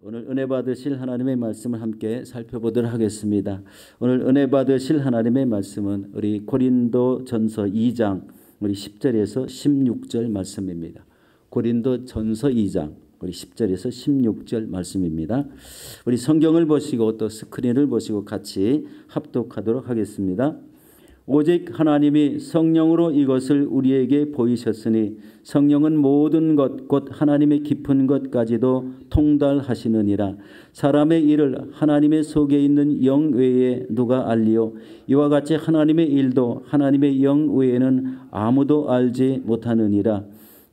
오늘 은혜 받으실 하나님의 말씀을 함께 살펴보도록 하겠습니다. 오늘 은혜 받으실 하나님의 말씀은 우리 고린도전서 2장 우리 10절에서 16절 말씀입니다. 고린도전서 2장 우리 10절에서 16절 말씀입니다. 우리 성경을 보시고 또 스크린을 보시고 같이 합독하도록 하겠습니다. 오직 하나님이 성령으로 이것을 우리에게 보이셨으니 성령은 모든 것 곧 하나님의 깊은 것까지도 통달하시느니라. 사람의 일을 하나님의 속에 있는 영 외에 누가 알리요? 이와 같이 하나님의 일도 하나님의 영 외에는 아무도 알지 못하느니라.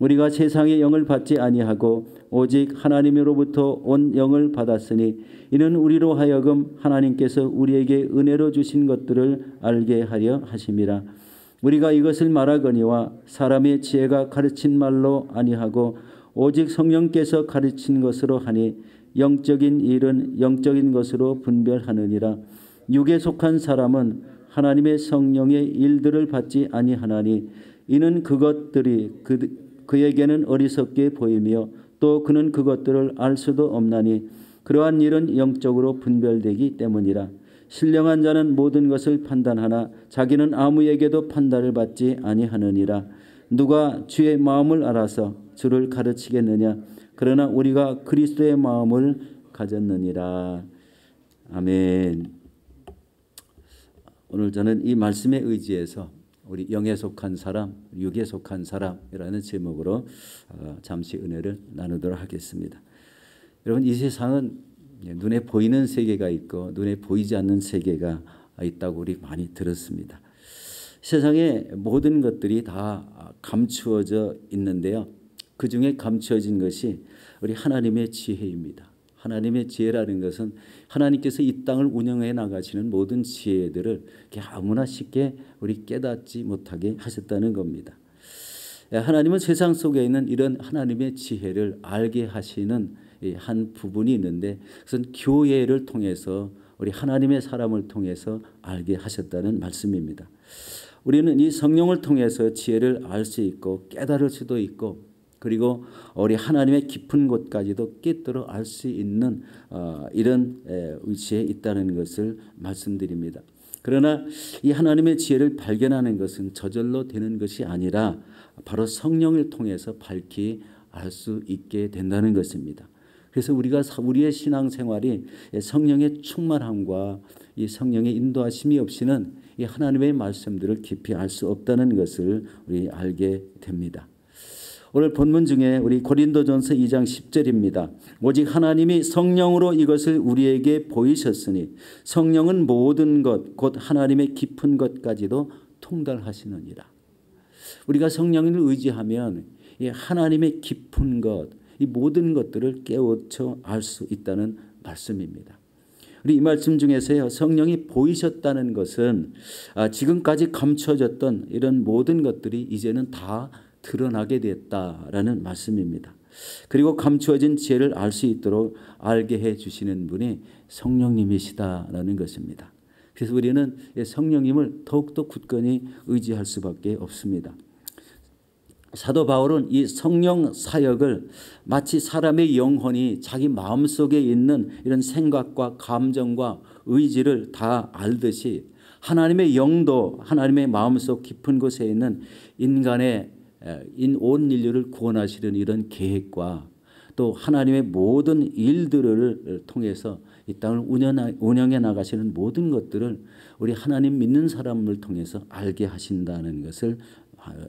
우리가 세상의 영을 받지 아니하고 오직 하나님으로부터 온 영을 받았으니 이는 우리로 하여금 하나님께서 우리에게 은혜로 주신 것들을 알게 하려 하심이라. 우리가 이것을 말하거니와 사람의 지혜가 가르친 말로 아니하고 오직 성령께서 가르친 것으로 하니 영적인 일은 영적인 것으로 분별하느니라. 육에 속한 사람은 하나님의 성령의 일들을 받지 아니하나니 이는 그것들이 그에게는 어리석게 보이며 또 그는 그것들을 알 수도 없나니 그러한 일은 영적으로 분별되기 때문이라. 신령한 자는 모든 것을 판단하나 자기는 아무에게도 판단을 받지 아니하느니라. 누가 주의 마음을 알아서 주를 가르치겠느냐? 그러나 우리가 그리스도의 마음을 가졌느니라. 아멘. 오늘 저는 이 말씀에 의지해서 우리 영에 속한 사람, 육에 속한 사람이라는 제목으로 잠시 은혜를 나누도록 하겠습니다. 여러분, 이 세상은 눈에 보이는 세계가 있고 눈에 보이지 않는 세계가 있다고 우리 많이 들었습니다. 세상의 모든 것들이 다 감추어져 있는데요. 그 중에 감추어진 것이 우리 하나님의 지혜입니다. 하나님의 지혜라는 것은 하나님께서 이 땅을 운영해 나가시는 모든 지혜들을 아무나 쉽게 우리 깨닫지 못하게 하셨다는 겁니다. 하나님은 세상 속에 있는 이런 하나님의 지혜를 알게 하시는 한 부분이 있는데 그것은 교회를 통해서 우리 하나님의 사람을 통해서 알게 하셨다는 말씀입니다. 우리는 이 성령을 통해서 지혜를 알 수 있고 깨달을 수도 있고 그리고 우리 하나님의 깊은 곳까지도 깨뜨려 알 수 있는 이런 위치에 있다는 것을 말씀드립니다. 그러나 이 하나님의 지혜를 발견하는 것은 저절로 되는 것이 아니라 바로 성령을 통해서 밝히 알 수 있게 된다는 것입니다. 그래서 우리의 신앙생활이 성령의 충만함과 이 성령의 인도하심이 없이는 이 하나님의 말씀들을 깊이 알 수 없다는 것을 우리 알게 됩니다. 오늘 본문 중에 우리 고린도전서 2장 10절입니다. 오직 하나님이 성령으로 이것을 우리에게 보이셨으니 성령은 모든 것 곧 하나님의 깊은 것까지도 통달하시느니라. 우리가 성령을 의지하면 이 하나님의 깊은 것, 이 모든 것들을 깨우쳐 알 수 있다는 말씀입니다. 우리 이 말씀 중에서요, 성령이 보이셨다는 것은 지금까지 감춰졌던 이런 모든 것들이 이제는 다 드러나게 됐다라는 말씀입니다. 그리고 감추어진 지혜를 알 수 있도록 알게 해 주시는 분이 성령님이시다라는 것입니다. 그래서 우리는 성령님을 더욱더 굳건히 의지할 수밖에 없습니다. 사도 바울은 이 성령 사역을 마치 사람의 영혼이 자기 마음속에 있는 이런 생각과 감정과 의지를 다 알듯이 하나님의 영도 하나님의 마음속 깊은 곳에 있는 인간의 온 인류를 구원하시는 이런 계획과 또 하나님의 모든 일들을 통해서 이 땅을 운영해 나가시는 모든 것들을 우리 하나님 믿는 사람을 통해서 알게 하신다는 것을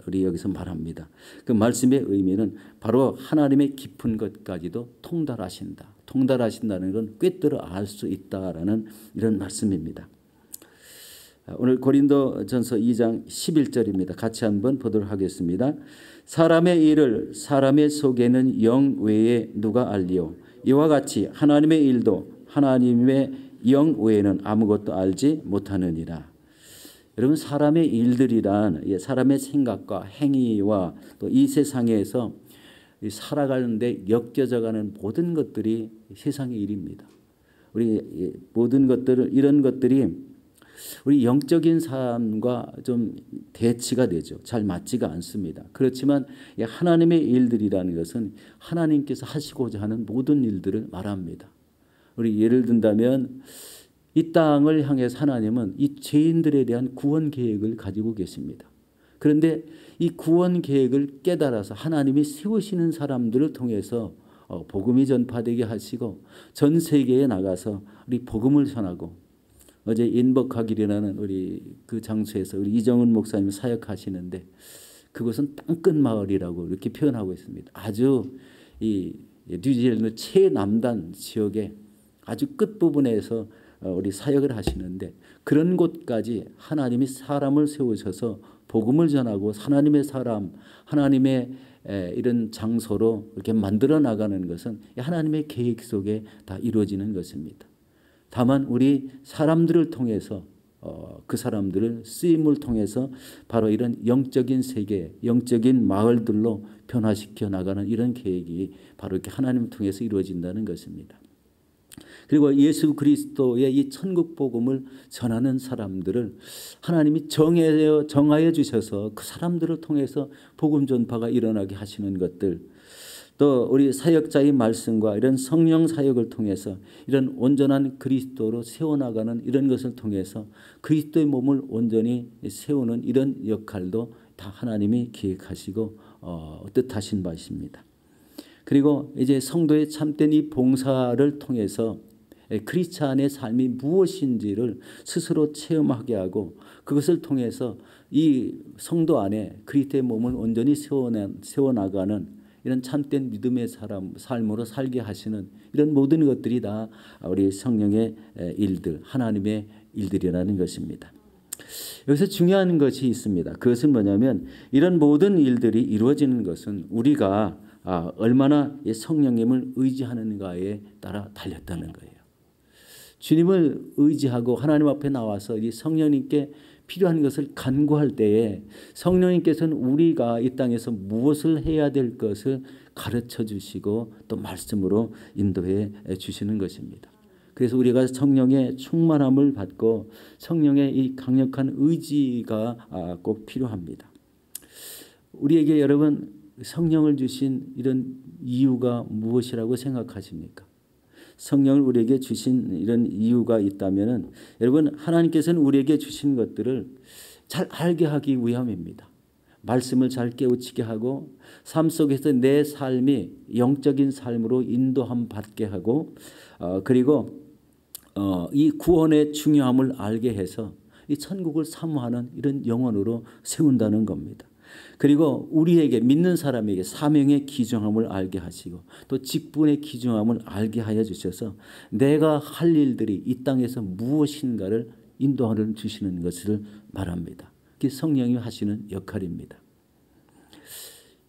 우리 여기서 말합니다. 그 말씀의 의미는 바로 하나님의 깊은 것까지도 통달하신다. 통달하신다는 건 꿰뚫어 알 수 있다라는 이런 말씀입니다. 오늘 고린도전서 2장 11절입니다. 같이 한번 보도록 하겠습니다. 사람의 일을 사람의 속에는 영 외에 누가 알리요? 이와 같이 하나님의 일도 하나님의 영 외에는 아무것도 알지 못하느니라. 여러분, 사람의 일들이란 사람의 생각과 행위와 또 이 세상에서 살아가는데 엮여져가는 모든 것들이 세상의 일입니다. 우리 모든 것들을 이런 것들이 우리 영적인 삶과 좀 대치가 되죠. 잘 맞지가 않습니다. 그렇지만 하나님의 일들이라는 것은 하나님께서 하시고자 하는 모든 일들을 말합니다. 우리 예를 든다면 이 땅을 향해서 하나님은 이 죄인들에 대한 구원 계획을 가지고 계십니다. 그런데 이 구원 계획을 깨달아서 하나님이 세우시는 사람들을 통해서 복음이 전파되게 하시고 전 세계에 나가서 우리 복음을 전하고, 어제 인복하길이라는 우리 그 장소에서 우리 이정은 목사님 사역하시는데 그것은 땅끝 마을이라고 이렇게 표현하고 있습니다. 아주 이 뉴질랜드 최남단 지역의 아주 끝부분에서 우리 사역을 하시는데 그런 곳까지 하나님이 사람을 세우셔서 복음을 전하고 하나님의 사람, 하나님의 이런 장소로 이렇게 만들어 나가는 것은 하나님의 계획 속에 다 이루어지는 것입니다. 다만 우리 사람들을 통해서 그 사람들을 쓰임을 통해서 바로 이런 영적인 세계, 영적인 마을들로 변화시켜 나가는 이런 계획이 바로 이렇게 하나님을 통해서 이루어진다는 것입니다. 그리고 예수 그리스도의 이 천국 복음을 전하는 사람들을 하나님이 정하여 주셔서 그 사람들을 통해서 복음 전파가 일어나게 하시는 것들, 또 우리 사역자의 말씀과 이런 성령 사역을 통해서 이런 온전한 그리스도로 세워나가는 이런 것을 통해서 그리스도의 몸을 온전히 세우는 이런 역할도 다 하나님이 계획하시고 뜻하신 바이십니다. 그리고 이제 성도의 참된 이 봉사를 통해서 크리스찬의 삶이 무엇인지를 스스로 체험하게 하고 그것을 통해서 이 성도 안에 그리스도의 몸을 온전히 세워나가는 이런 참된 믿음의 삶으로 살게 하시는 이런 모든 것들이 다 우리 성령의 일들, 하나님의 일들이라는 것입니다. 여기서 중요한 것이 있습니다. 그것은 뭐냐면 이런 모든 일들이 이루어지는 것은 우리가 얼마나 성령님을 의지하는가에 따라 달렸다는 거예요. 주님을 의지하고 하나님 앞에 나와서 이 성령님께 필요한 것을 간구할 때에 성령님께서는 우리가 이 땅에서 무엇을 해야 될 것을 가르쳐 주시고 또 말씀으로 인도해 주시는 것입니다. 그래서 우리가 성령의 충만함을 받고 성령의 이 강력한 의지가 꼭 필요합니다. 우리에게 여러분 성령을 주신 이런 이유가 무엇이라고 생각하십니까? 성령을 우리에게 주신 이런 이유가 있다면 여러분 하나님께서는 우리에게 주신 것들을 잘 알게 하기 위함입니다. 말씀을 잘 깨우치게 하고 삶 속에서 내 삶이 영적인 삶으로 인도함 받게 하고 그리고 이 구원의 중요함을 알게 해서 이 천국을 사모하는 이런 영혼으로 세운다는 겁니다. 그리고 우리에게 믿는 사람에게 사명의 귀중함을 알게 하시고 또 직분의 귀중함을 알게 하여 주셔서 내가 할 일들이 이 땅에서 무엇인가를 인도하여 주시는 것을 말합니다. 그게 성령이 하시는 역할입니다.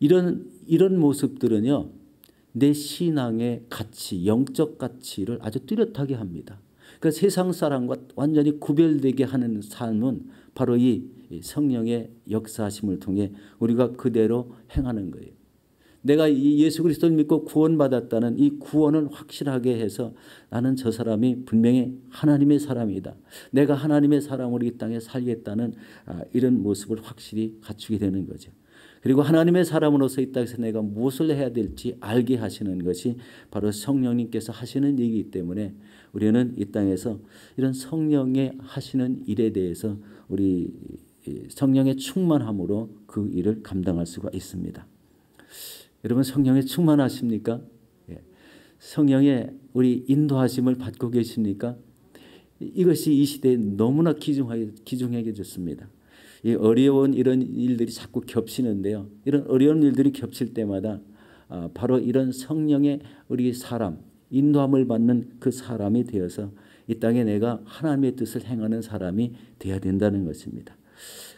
이런 모습들은요, 내 신앙의 가치, 영적 가치를 아주 뚜렷하게 합니다. 그러니까 세상 사람과 완전히 구별되게 하는 삶은 바로 이 성령의 역사하심을 통해 우리가 그대로 행하는 거예요. 내가 이 예수 그리스도를 믿고 구원받았다는 이 구원을 확실하게 해서 나는 저 사람이 분명히 하나님의 사람이다. 내가 하나님의 사람으로 이 땅에 살겠다는 이런 모습을 확실히 갖추게 되는 거죠. 그리고 하나님의 사람으로서 이 땅에서 내가 무엇을 해야 될지 알게 하시는 것이 바로 성령님께서 하시는 일이기 때문에 우리는 이 땅에서 이런 성령의 하시는 일에 대해서 우리 성령의 충만함으로 그 일을 감당할 수가 있습니다. 여러분 성령에 충만하십니까? 성령의 우리 인도하심을 받고 계십니까? 이것이 이 시대에 너무나 귀중해졌습니다. 이 어려운 이런 일들이 자꾸 겹치는데요. 이런 어려운 일들이 겹칠 때마다 바로 이런 성령의 우리 사람, 인도함을 받는 그 사람이 되어서 이 땅에 내가 하나님의 뜻을 행하는 사람이 되어야 된다는 것입니다.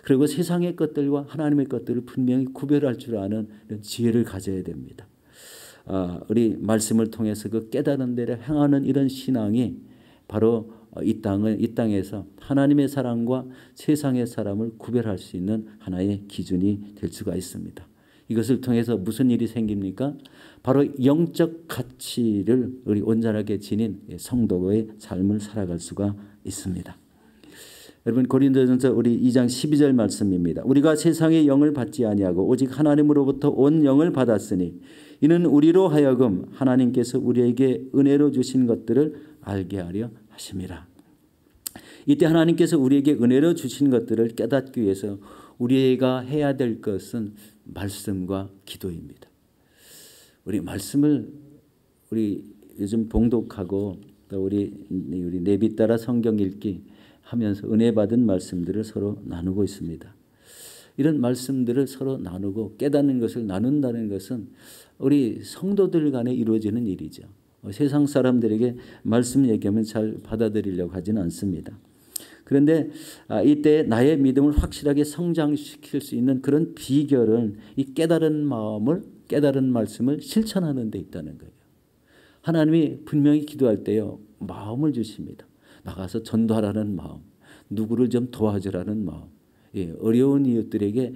그리고 세상의 것들과 하나님의 것들을 분명히 구별할 줄 아는 이런 지혜를 가져야 됩니다. 우리 말씀을 통해서 그 깨달은 대로 행하는 이런 신앙이 바로 이 땅에서 하나님의 사람과 세상의 사람을 구별할 수 있는 하나의 기준이 될 수가 있습니다. 이것을 통해서 무슨 일이 생깁니까? 바로 영적 가치를 우리 온전하게 지닌 성도의 삶을 살아갈 수가 있습니다. 여러분 고린도전서 우리 2장 12절 말씀입니다. 우리가 세상의 영을 받지 아니하고 오직 하나님으로부터 온 영을 받았으니 이는 우리로 하여금 하나님께서 우리에게 은혜로 주신 것들을 알게 하려 하심이라. 이때 하나님께서 우리에게 은혜로 주신 것들을 깨닫기 위해서 우리가 해야 될 것은 말씀과 기도입니다. 우리 말씀을 우리 요즘 봉독하고 또 우리 내비 따라 성경 읽기 하면서 은혜 받은 말씀들을 서로 나누고 있습니다. 이런 말씀들을 서로 나누고 깨닫는 것을 나눈다는 것은 우리 성도들 간에 이루어지는 일이죠. 세상 사람들에게 말씀 얘기하면 잘 받아들이려고 하지는 않습니다. 그런데 이때 나의 믿음을 확실하게 성장시킬 수 있는 그런 비결은 이 깨달은 마음을, 깨달은 말씀을 실천하는 데 있다는 거예요. 하나님이 분명히 기도할 때요, 마음을 주십니다. 나가서 전도하라는 마음, 누구를 좀 도와주라는 마음, 어려운 이웃들에게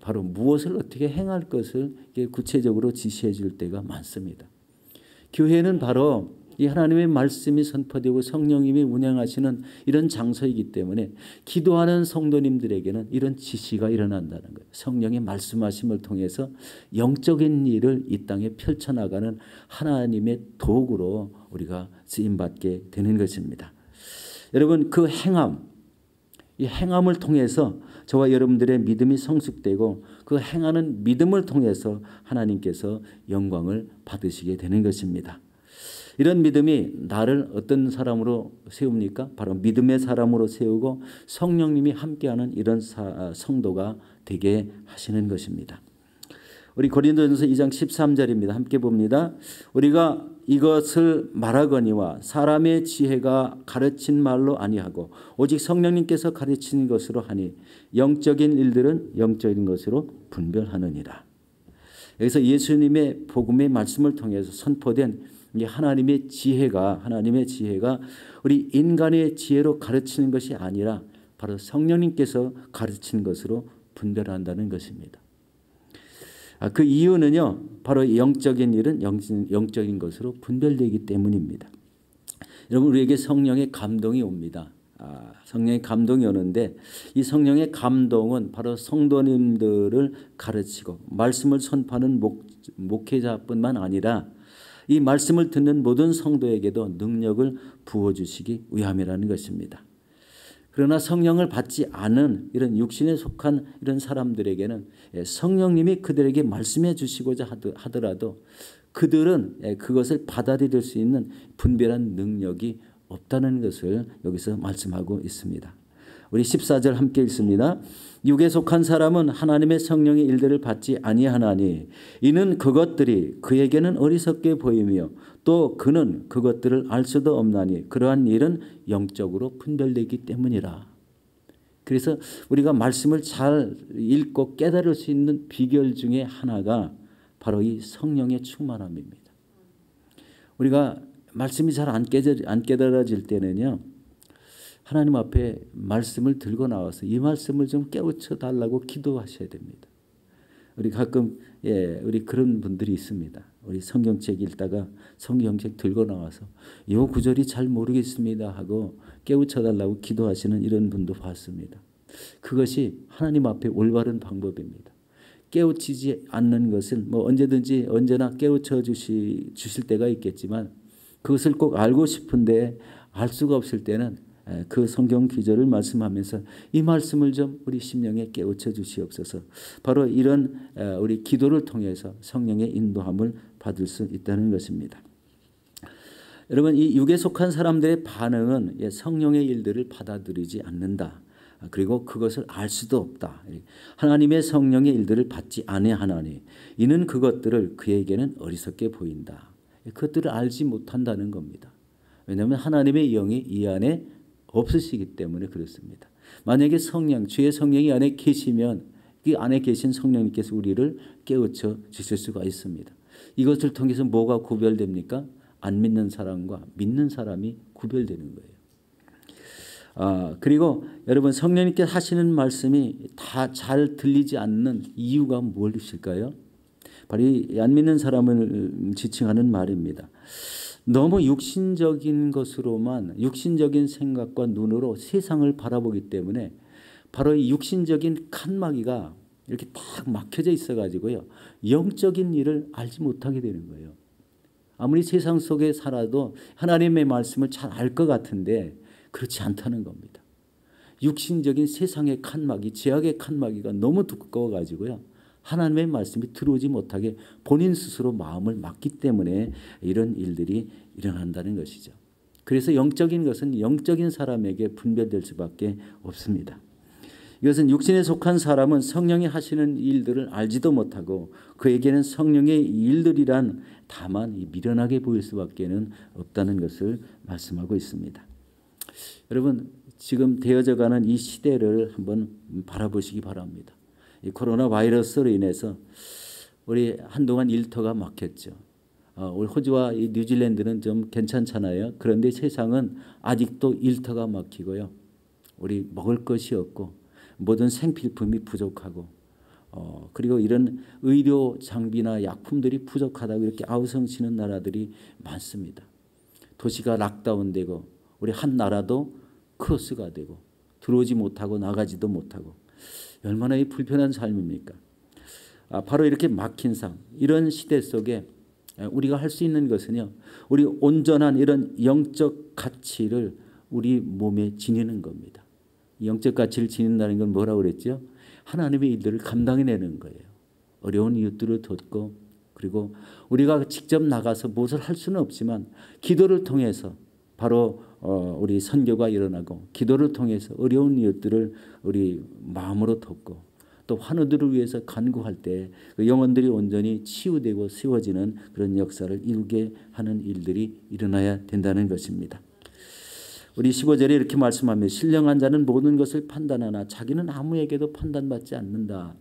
바로 무엇을 어떻게 행할 것을 구체적으로 지시해 줄 때가 많습니다. 교회는 바로 이 하나님의 말씀이 선포되고 성령님이 운행하시는 이런 장소이기 때문에 기도하는 성도님들에게는 이런 지시가 일어난다는 거예요. 성령의 말씀하심을 통해서 영적인 일을 이 땅에 펼쳐나가는 하나님의 도구로 우리가 쓰임받게 되는 것입니다. 여러분 그 행함, 이 행함을 통해서 저와 여러분들의 믿음이 성숙되고 그 행하는 믿음을 통해서 하나님께서 영광을 받으시게 되는 것입니다. 이런 믿음이 나를 어떤 사람으로 세웁니까? 바로 믿음의 사람으로 세우고 성령님이 함께하는 이런 성도가 되게 하시는 것입니다. 우리 고린도전서 2장 13절입니다. 함께 봅니다. 우리가 이것을 말하거니와 사람의 지혜가 가르친 말로 아니하고 오직 성령님께서 가르치는 것으로 하니 영적인 일들은 영적인 것으로 분별하느니라. 여기서 예수님의 복음의 말씀을 통해서 선포된 하나님의 지혜가 우리 인간의 지혜로 가르치는 것이 아니라 바로 성령님께서 가르치는 것으로 분별한다는 것입니다. 그 이유는요, 바로 영적인 일은 영적인 것으로 분별되기 때문입니다. 여러분 우리에게 성령의 감동이 옵니다. 성령의 감동이 오는데 이 성령의 감동은 바로 성도님들을 가르치고 말씀을 선포하는 목회자뿐만 아니라 이 말씀을 듣는 모든 성도에게도 능력을 부어주시기 위함이라는 것입니다. 그러나 성령을 받지 않은 이런 육신에 속한 이런 사람들에게는 성령님이 그들에게 말씀해 주시고자 하더라도 그들은 그것을 받아들일 수 있는 분별한 능력이 없다는 것을 여기서 말씀하고 있습니다. 우리 14절 함께 읽습니다. 육에 속한 사람은 하나님의 성령의 일들을 받지 아니하나니 이는 그것들이 그에게는 어리석게 보이며 또 그는 그것들을 알 수도 없나니 그러한 일은 영적으로 분별되기 때문이라. 그래서 우리가 말씀을 잘 읽고 깨달을 수 있는 비결 중에 하나가 바로 이 성령의 충만함입니다. 우리가 말씀이 잘 안 깨달아질 때는요, 하나님 앞에 말씀을 들고 나와서 이 말씀을 좀 깨우쳐 달라고 기도하셔야 됩니다. 우리 가끔 우리 그런 분들이 있습니다. 우리 성경책 읽다가 성경책 들고 나와서 이 구절이 잘 모르겠습니다 하고 깨우쳐 달라고 기도하시는 이런 분도 봤습니다. 그것이 하나님 앞에 올바른 방법입니다. 깨우치지 않는 것은 뭐 언제든지 언제나 깨우쳐 주실 때가 있겠지만 그것을 꼭 알고 싶은데 알 수가 없을 때는 그 성경 기절을 말씀하면서 이 말씀을 좀 우리 심령에 깨우쳐 주시옵소서. 바로 이런 우리 기도를 통해서 성령의 인도함을 받을 수 있다는 것입니다. 여러분 이 육에 속한 사람들의 반응은 성령의 일들을 받아들이지 않는다. 그리고 그것을 알 수도 없다. 하나님의 성령의 일들을 받지 아니하나니 이는 그것들을 그에게는 어리석게 보인다. 그것들을 알지 못한다는 겁니다. 왜냐하면 하나님의 영이 이 안에 없으시기 때문에 그렇습니다. 만약에 주의 성령이 안에 계시면 그 안에 계신 성령님께서 우리를 깨우쳐 주실 수가 있습니다. 이것을 통해서 뭐가 구별됩니까? 안 믿는 사람과 믿는 사람이 구별되는 거예요. 그리고 여러분 성령님께서 하시는 말씀이 다 잘 들리지 않는 이유가 무엇일까요? 바로 안 믿는 사람을 지칭하는 말입니다. 너무 육신적인 것으로만 육신적인 생각과 눈으로 세상을 바라보기 때문에 바로 이 육신적인 칸막이가 이렇게 딱 막혀져 있어가지고요. 영적인 일을 알지 못하게 되는 거예요. 아무리 세상 속에 살아도 하나님의 말씀을 잘 알 것 같은데 그렇지 않다는 겁니다. 육신적인 세상의 칸막이, 죄악의 칸막이가 너무 두꺼워가지고요. 하나님의 말씀이 들어오지 못하게 본인 스스로 마음을 막기 때문에 이런 일들이 일어난다는 것이죠. 그래서 영적인 것은 영적인 사람에게 분별될 수밖에 없습니다. 이것은 육신에 속한 사람은 성령이 하시는 일들을 알지도 못하고 그에게는 성령의 일들이란 다만 미련하게 보일 수밖에 없다는 것을 말씀하고 있습니다. 여러분, 지금 되어져가는 이 시대를 한번 바라보시기 바랍니다. 이 코로나 바이러스로 인해서 우리 한동안 일터가 막혔죠. 우리 호주와 이 뉴질랜드는 좀 괜찮잖아요. 그런데 세상은 아직도 일터가 막히고요. 우리 먹을 것이 없고 모든 생필품이 부족하고 그리고 이런 의료 장비나 약품들이 부족하다고 이렇게 아우성치는 나라들이 많습니다. 도시가 락다운되고 우리 한 나라도 크로스가 되고 들어오지 못하고 나가지도 못하고 얼마나 불편한 삶입니까? 바로 이렇게 막힌 삶, 이런 시대 속에 우리가 할 수 있는 것은요, 우리 온전한 이런 영적 가치를 우리 몸에 지니는 겁니다. 영적 가치를 지닌다는 건 뭐라고 그랬죠? 하나님의 일들을 감당해내는 거예요. 어려운 이웃들을 돕고 그리고 우리가 직접 나가서 무엇을 할 수는 없지만 기도를 통해서 바로 우리 선교가 일어나고 기도를 통해서 어려운 이웃들을 우리 마음으로 돕고 또 환우들을 위해서 간구할 때 그 영혼들이 온전히 치유되고 세워지는 그런 역사를 이루게 하는 일들이 일어나야 된다는 것입니다. 우리 15절에 이렇게 말씀하며 신령한 자는 모든 것을 판단하나 자기는 아무에게도 판단받지 않는다.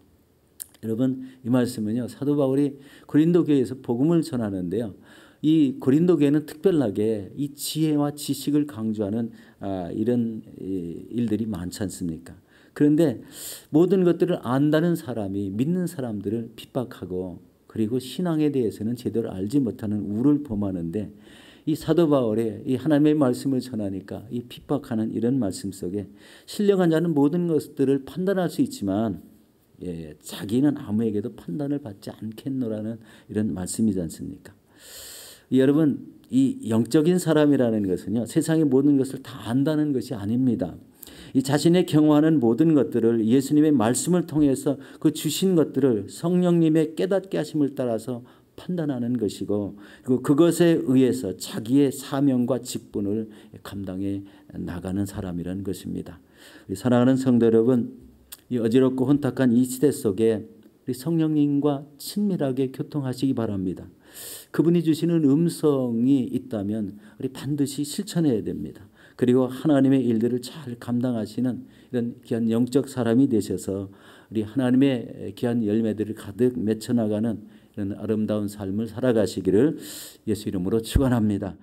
여러분, 이 말씀은요, 사도 바울이 고린도 교회에서 복음을 전하는데요. 이 고린도 교회는 특별하게 이 지혜와 지식을 강조하는 이런 일들이 많지 않습니까? 그런데 모든 것들을 안다는 사람이 믿는 사람들을 핍박하고 그리고 신앙에 대해서는 제대로 알지 못하는 우를 범하는데 이 사도 바울의 이 하나님의 말씀을 전하니까 이 핍박하는 이런 말씀 속에 신령한 자는 모든 것들을 판단할 수 있지만 자기는 아무에게도 판단을 받지 않겠노라는 이런 말씀이지 않습니까? 여러분, 이 영적인 사람이라는 것은요, 세상의 모든 것을 다 안다는 것이 아닙니다. 이 자신의 경험하는 모든 것들을 예수님의 말씀을 통해서 그 주신 것들을 성령님의 깨닫게 하심을 따라서 판단하는 것이고 그리고 그것에 의해서 자기의 사명과 직분을 감당해 나가는 사람이라는 것입니다. 사랑하는 성도 여러분, 이 어지럽고 혼탁한 이 시대 속에 우리 성령님과 친밀하게 교통하시기 바랍니다. 그분이 주시는 음성이 있다면 우리 반드시 실천해야 됩니다. 그리고 하나님의 일들을 잘 감당하시는 이런 귀한 영적 사람이 되셔서 우리 하나님의 귀한 열매들을 가득 맺혀나가는 이런 아름다운 삶을 살아가시기를 예수 이름으로 축원합니다.